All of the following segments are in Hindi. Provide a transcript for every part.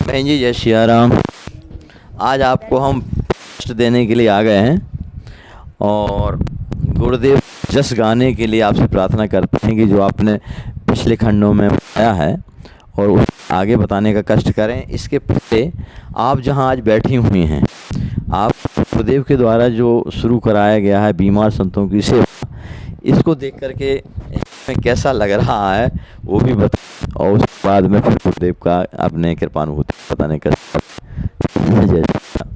बहन जी जय सिया राम। आज आपको हम कष्ट देने के लिए आ गए हैं और गुरुदेव जस गाने के लिए आपसे प्रार्थना करते हैं कि जो आपने पिछले खंडों में बताया है और उस आगे बताने का कष्ट करें। इसके पहले आप जहां आज बैठी हुई हैं, आप गुरुदेव के द्वारा जो शुरू कराया गया है बीमार संतों की सेवा, इसको देख करके हमें कैसा लग रहा है वो भी बता, और उसके बाद में फिर गुरुदेव का अपने कृपानुभूति बताने का। जय श्री राम।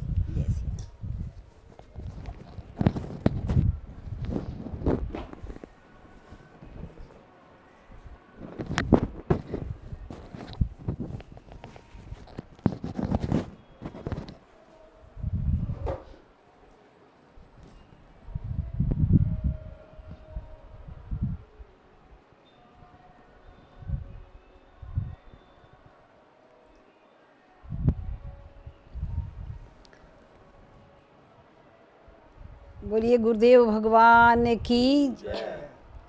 बोलिए गुरुदेव भगवान की,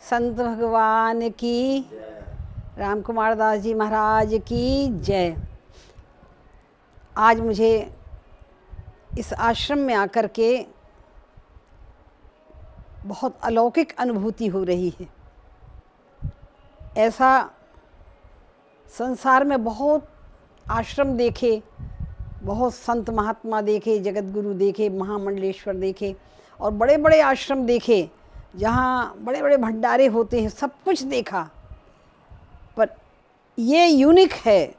संत भगवान की, राम कुमार दास जी महाराज की जय। आज मुझे इस आश्रम में आकर के बहुत अलौकिक अनुभूति हो रही है। ऐसा संसार में बहुत आश्रम देखे, बहुत संत महात्मा देखे, जगत गुरु देखे, महामंडलेश्वर देखे और बड़े बड़े आश्रम देखे जहाँ बड़े बड़े भंडारे होते हैं, सब कुछ देखा, पर ये यूनिक है।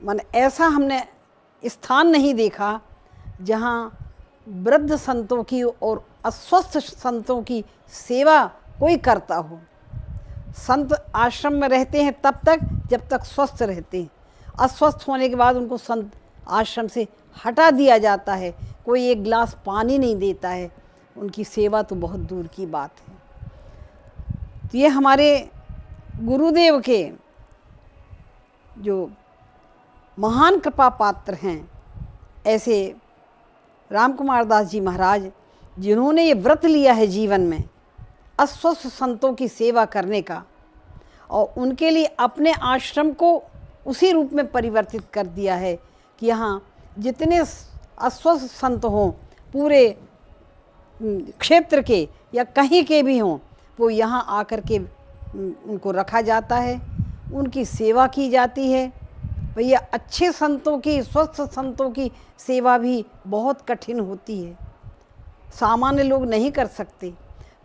माने ऐसा हमने स्थान नहीं देखा जहाँ वृद्ध संतों की और अस्वस्थ संतों की सेवा कोई करता हो। संत आश्रम में रहते हैं तब तक जब तक स्वस्थ रहते हैं, अस्वस्थ होने के बाद उनको संत आश्रम से हटा दिया जाता है। कोई एक गिलास पानी नहीं देता है, उनकी सेवा तो बहुत दूर की बात है। तो ये हमारे गुरुदेव के जो महान कृपा पात्र हैं, ऐसे राम कुमार दास जी महाराज, जिन्होंने ये व्रत लिया है जीवन में अस्वस्थ संतों की सेवा करने का, और उनके लिए अपने आश्रम को उसी रूप में परिवर्तित कर दिया है कि यहाँ जितने अस्वस्थ संत हों, पूरे क्षेत्र के या कहीं के भी हों, वो यहाँ आकर के उनको रखा जाता है, उनकी सेवा की जाती है। भैया अच्छे संतों की, स्वस्थ संतों की सेवा भी बहुत कठिन होती है, सामान्य लोग नहीं कर सकते।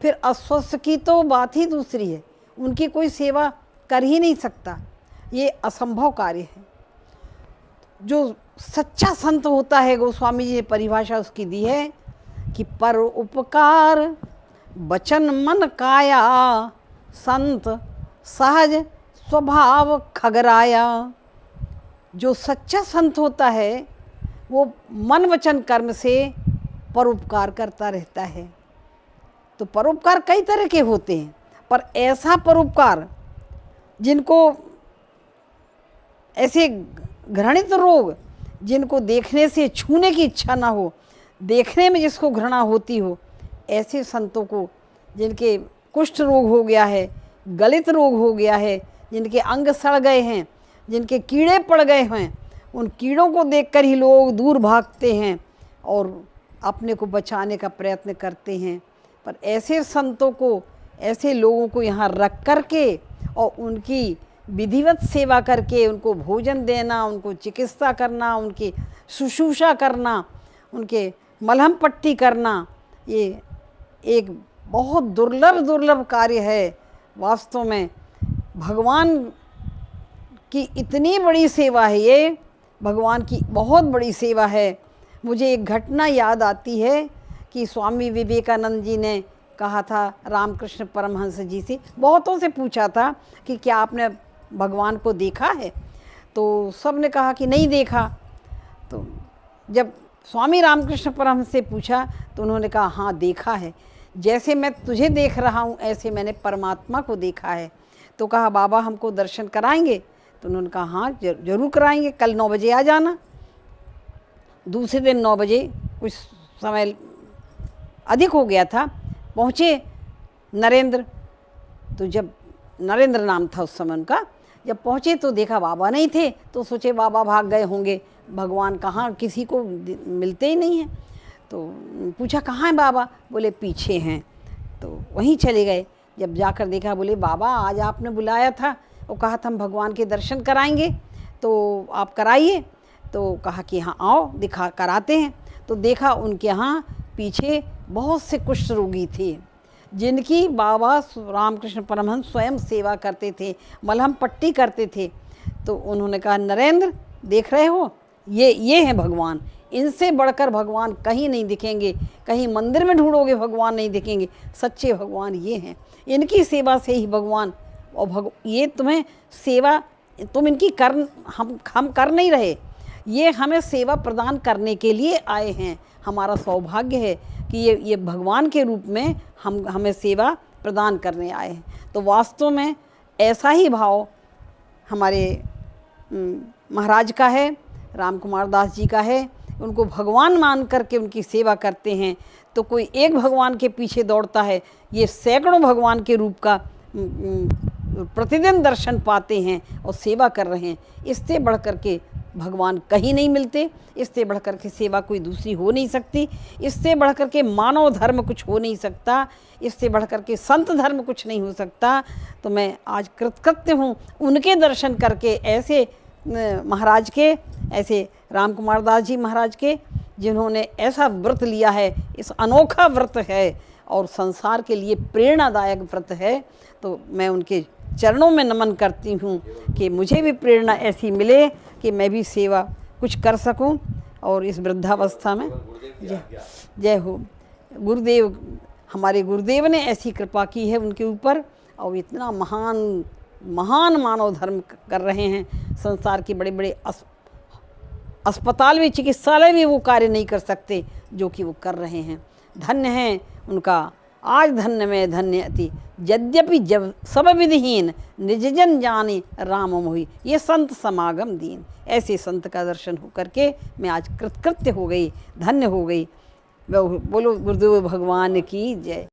फिर अस्वस्थ की तो बात ही दूसरी है, उनकी कोई सेवा कर ही नहीं सकता, ये असंभव कार्य है। जो सच्चा संत होता है, गोस्वामी जी ने परिभाषा उसकी दी है कि पर उपकार वचन मन काया, संत सहज स्वभाव खगराया। जो सच्चा संत होता है वो मन वचन कर्म से परोपकार करता रहता है। तो परोपकार कई तरह के होते हैं, पर ऐसा परोपकार जिनको ऐसे घृणित रोग, जिनको देखने से छूने की इच्छा ना हो, देखने में जिसको घृणा होती हो, ऐसे संतों को, जिनके कुष्ठ रोग हो गया है, गलित रोग हो गया है, जिनके अंग सड़ गए हैं, जिनके कीड़े पड़ गए हैं, उन कीड़ों को देखकर ही लोग दूर भागते हैं और अपने को बचाने का प्रयत्न करते हैं। पर ऐसे संतों को, ऐसे लोगों को यहाँ रख कर के और उनकी विधिवत सेवा करके उनको भोजन देना, उनको चिकित्सा करना, उनकी शुश्रूषा करना, उनके मलहम पट्टी करना, ये एक बहुत दुर्लभ कार्य है। वास्तव में भगवान की इतनी बड़ी सेवा है, ये भगवान की बहुत बड़ी सेवा है। मुझे एक घटना याद आती है कि स्वामी विवेकानंद जी ने कहा था रामकृष्ण परमहंस जी से, बहुतों से पूछा था कि क्या आपने भगवान को देखा है, तो सब ने कहा कि नहीं देखा। तो जब स्वामी रामकृष्ण परमहंस से पूछा तो उन्होंने कहा हाँ देखा है, जैसे मैं तुझे देख रहा हूँ ऐसे मैंने परमात्मा को देखा है। तो कहा बाबा हमको दर्शन कराएंगे? तो उन्होंने कहा हाँ जरूर कराएंगे, कल 9 बजे आ जाना। दूसरे दिन 9 बजे, कुछ समय अधिक हो गया था, पहुँचे नरेंद्र। तो जब नरेंद्र नाम था उस समय उनका, जब पहुँचे तो देखा बाबा नहीं थे, तो सोचे बाबा भाग गए होंगे, भगवान कहाँ, किसी को मिलते ही नहीं हैं। तो पूछा कहाँ हैं बाबा, बोले पीछे हैं। तो वहीं चले गए। जब जाकर देखा, बोले बाबा आज आपने बुलाया था और कहा था हम भगवान के दर्शन कराएंगे, तो आप कराइए। तो कहा कि हाँ आओ दिखा कराते हैं। तो देखा उनके यहाँ पीछे बहुत से कुष्ठ रोगी थे, जिनकी बाबा रामकृष्ण परमहंस स्वयं सेवा करते थे, मलहम पट्टी करते थे। तो उन्होंने कहा नरेंद्र देख रहे हो, ये हैं भगवान, इनसे बढ़कर भगवान कहीं नहीं दिखेंगे, कहीं मंदिर में ढूंढोगे भगवान नहीं दिखेंगे, सच्चे भगवान ये हैं। इनकी सेवा से ही भगवान और ये तुम्हें सेवा तुम इनकी हम कर नहीं रहे, ये हमें सेवा प्रदान करने के लिए आए हैं। हमारा सौभाग्य है कि ये भगवान के रूप में हमें सेवा प्रदान करने आए हैं। तो वास्तव में ऐसा ही भाव हमारे महाराज का है, राम कुमार दास जी का है। उनको भगवान मान करके उनकी सेवा करते हैं। तो कोई एक भगवान के पीछे दौड़ता है, ये सैकड़ों भगवान के रूप का प्रतिदिन दर्शन पाते हैं और सेवा कर रहे हैं। इससे बढ़ कर के भगवान कहीं नहीं मिलते, इससे बढ़ कर के सेवा कोई दूसरी हो नहीं सकती, इससे बढ़ कर के मानव धर्म कुछ हो नहीं सकता, इससे बढ़ कर के संत धर्म कुछ नहीं हो सकता। तो मैं आज कृतकृत्य हूँ उनके दर्शन करके, ऐसे महाराज के, ऐसे राम कुमार दास जी महाराज के, जिन्होंने ऐसा व्रत लिया है। इस अनोखा व्रत है और संसार के लिए प्रेरणादायक व्रत है। तो मैं उनके चरणों में नमन करती हूँ कि मुझे भी प्रेरणा ऐसी मिले कि मैं भी सेवा कुछ कर सकूं। और इस वृद्धावस्था में जय हो गुरुदेव, हमारे गुरुदेव ने ऐसी कृपा की है उनके ऊपर, और इतना महान मानव धर्म कर रहे हैं। संसार के बड़े बड़े अस्पताल भी, चिकित्सालय भी वो कार्य नहीं कर सकते जो कि वो कर रहे हैं। धन्य हैं उनका आज धन्य में धन्य अति, यद्यपि जब सब विधिहीन निज जन जाने राम मोहि, ये संत समागम दीन। ऐसे संत का दर्शन हो करके मैं आज कृतकृत्य हो गई, धन्य हो गई। बोलो गुरुदेव भगवान की जय।